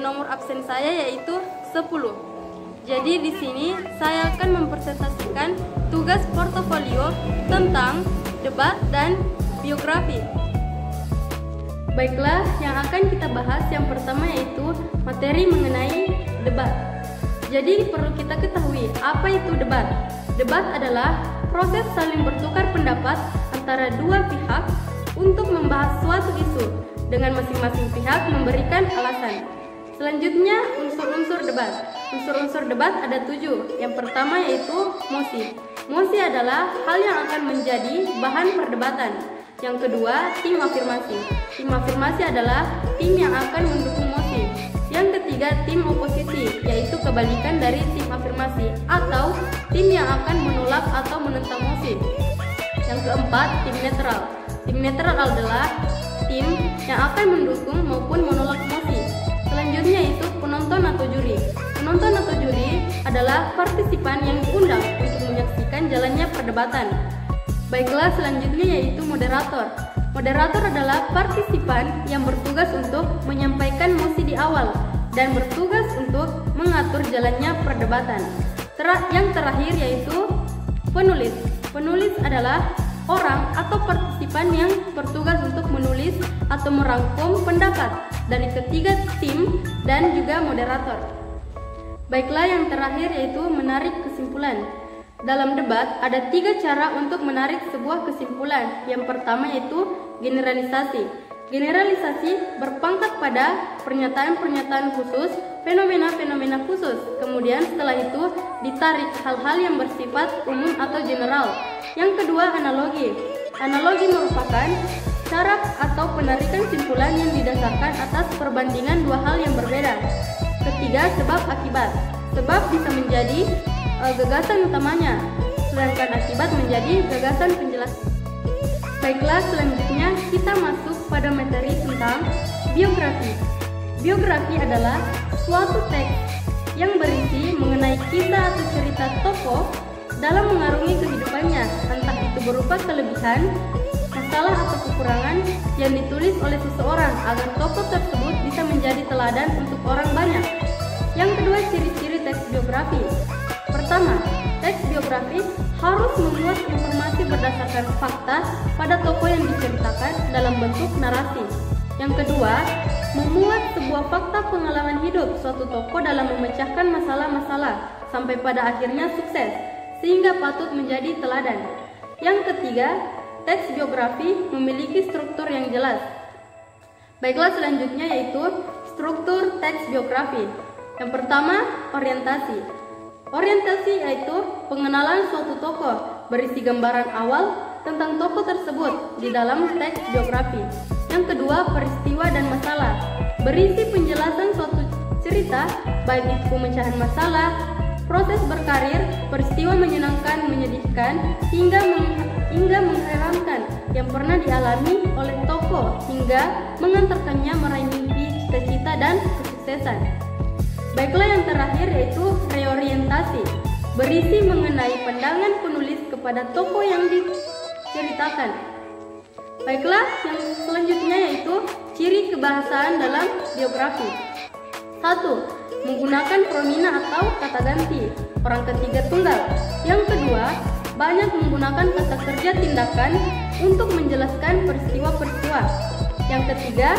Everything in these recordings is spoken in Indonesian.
nomor absen saya yaitu 10. Jadi di sini saya akan mempresentasikan tugas portofolio tentang debat dan biografi. Baiklah, yang akan kita bahas yang pertama yaitu materi mengenai debat. Jadi perlu kita ketahui apa itu debat. Debat adalah proses saling bertukar pendapat antara dua pihak untuk membahas suatu isu dengan masing-masing pihak memberikan alasan. Selanjutnya, unsur-unsur debat. Unsur-unsur debat ada 7. Yang pertama yaitu mosi. Mosi adalah hal yang akan menjadi bahan perdebatan. Yang kedua, tim afirmasi. Tim afirmasi adalah tim yang akan mendukung mosi. Yang ketiga, tim oposisi, yaitu kebalikan dari tim afirmasi atau tim yang akan menolak atau menentang mosi. Yang keempat, tim netral. Tim netral adalah tim yang akan mendukung maupun menolak mosi. Selanjutnya itu penonton atau juri. Penonton atau juri adalah partisipan yang diundang untuk menyaksikan jalannya perdebatan. Baiklah, selanjutnya yaitu moderator. Moderator adalah partisipan yang bertugas untuk menyampaikan mosi di awal dan bertugas untuk mengatur jalannya perdebatan. Yang terakhir yaitu penulis. Penulis adalah orang atau partisipan yang bertugas untuk menulis atau merangkum pendapat dari ketiga tim dan juga moderator. Baiklah, yang terakhir yaitu menarik kesimpulan. Dalam debat ada 3 cara untuk menarik sebuah kesimpulan. Yang pertama yaitu generalisasi. Generalisasi berpangkat pada pernyataan-pernyataan khusus, fenomena-fenomena khusus. Kemudian setelah itu ditarik hal-hal yang bersifat umum atau general. Yang kedua, analogi. Analogi merupakan cara atau penarikan kesimpulan yang didasarkan atas perbandingan dua hal yang berbeda. Ketiga, sebab akibat. Sebab bisa menjadi gagasan utamanya, sedangkan akibat menjadi gagasan penjelasan. Baiklah, selanjutnya kita masuk pada materi tentang biografi. Biografi adalah suatu teks yang berisi mengenai kisah atau cerita tokoh dalam mengarungi kehidupannya, entah itu berupa kelebihan, masalah atau kekurangan yang ditulis oleh seseorang agar tokoh tersebut bisa menjadi teladan untuk orang banyak. Yang kedua, ciri-ciri teks biografi. Pertama, teks biografi harus memuat informasi berdasarkan fakta pada tokoh yang diceritakan dalam bentuk narasi. Yang kedua, memuat sebuah fakta pengalaman hidup suatu tokoh dalam memecahkan masalah-masalah sampai pada akhirnya sukses, sehingga patut menjadi teladan. Yang ketiga, teks biografi memiliki struktur yang jelas. Baiklah, selanjutnya yaitu struktur teks biografi. Yang pertama, orientasi. Orientasi yaitu pengenalan suatu tokoh, berisi gambaran awal tentang tokoh tersebut di dalam teks biografi. Yang kedua, peristiwa dan masalah, berisi penjelasan suatu cerita, baik itu pemecahan masalah, proses berkarir, peristiwa menyenangkan, menyedihkan, hingga mengherankan yang pernah dialami oleh tokoh hingga mengantarkannya meraih mimpi, cita-cita, dan kesuksesan. Baiklah, yang terakhir yaitu reorientasi, berisi mengenai pandangan penulis kepada tokoh yang diceritakan. Baiklah, yang selanjutnya yaitu ciri kebahasaan dalam biografi. 1. Menggunakan promina atau kata ganti, orang ketiga tunggal. Yang kedua, banyak menggunakan kata kerja tindakan untuk menjelaskan peristiwa-peristiwa. Yang ketiga,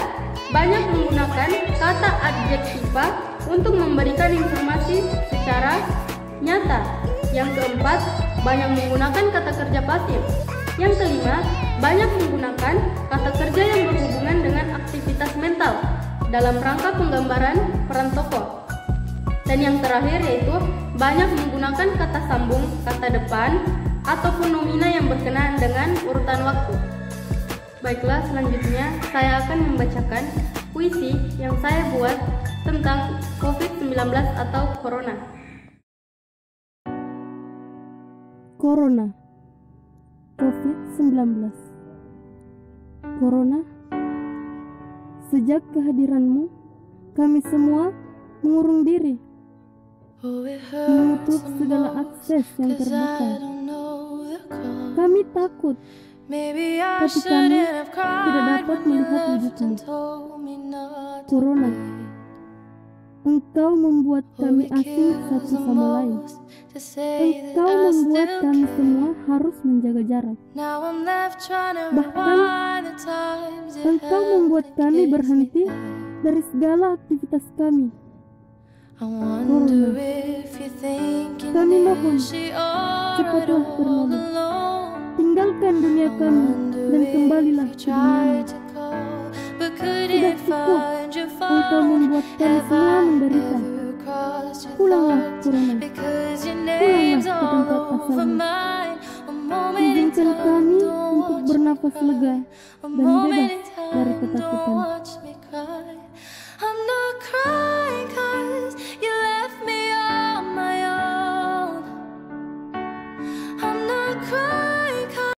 banyak menggunakan kata adjektiva untuk memberikan informasi secara nyata. Yang keempat, banyak menggunakan kata kerja pasif. Yang kelima, banyak menggunakan kata kerja yang berhubungan dengan aktivitas mental dalam rangka penggambaran peran tokoh. Dan yang terakhir yaitu banyak menggunakan kata sambung, kata depan, ataupun nomina yang berkenaan dengan urutan waktu. Baiklah, selanjutnya saya akan membacakan puisi yang saya buat tentang COVID-19 atau Corona. Corona, COVID-19. Corona, sejak kehadiranmu, kami semua mengurung diri, menutup segala akses yang terbuka. Kami takut, tapi kami tidak dapat melihat wujudmu. Corona, sejak kehadiranmu, kami semua mengurung diri, menutup segala akses yang terbuka. Kami takut, tapi kami tidak dapat melihat wujudmu. Corona, sejak kehadiranmu, kami semua mengurung diri, menutup segala akses yang terbuka. Kami takut, tapi kami tidak dapat melihat wujudmu. Engkau membuat kami asing satu sama lain. Engkau membuat kami semua harus menjaga jarak. Bahkan, Engkau membuat kami berhenti dari segala aktivitas kami. Corona, kami mohon, cepatlah berlalu. Tinggalkan dunia kami dan kembalilah ke dunia. Sudah cukup, Engkau membuat kami semua menderita. Pulanglah, Corona. Pulanglah ke tempat asalmu. Izinkan kami untuk bernafas lega dan bebas dari ketakutan.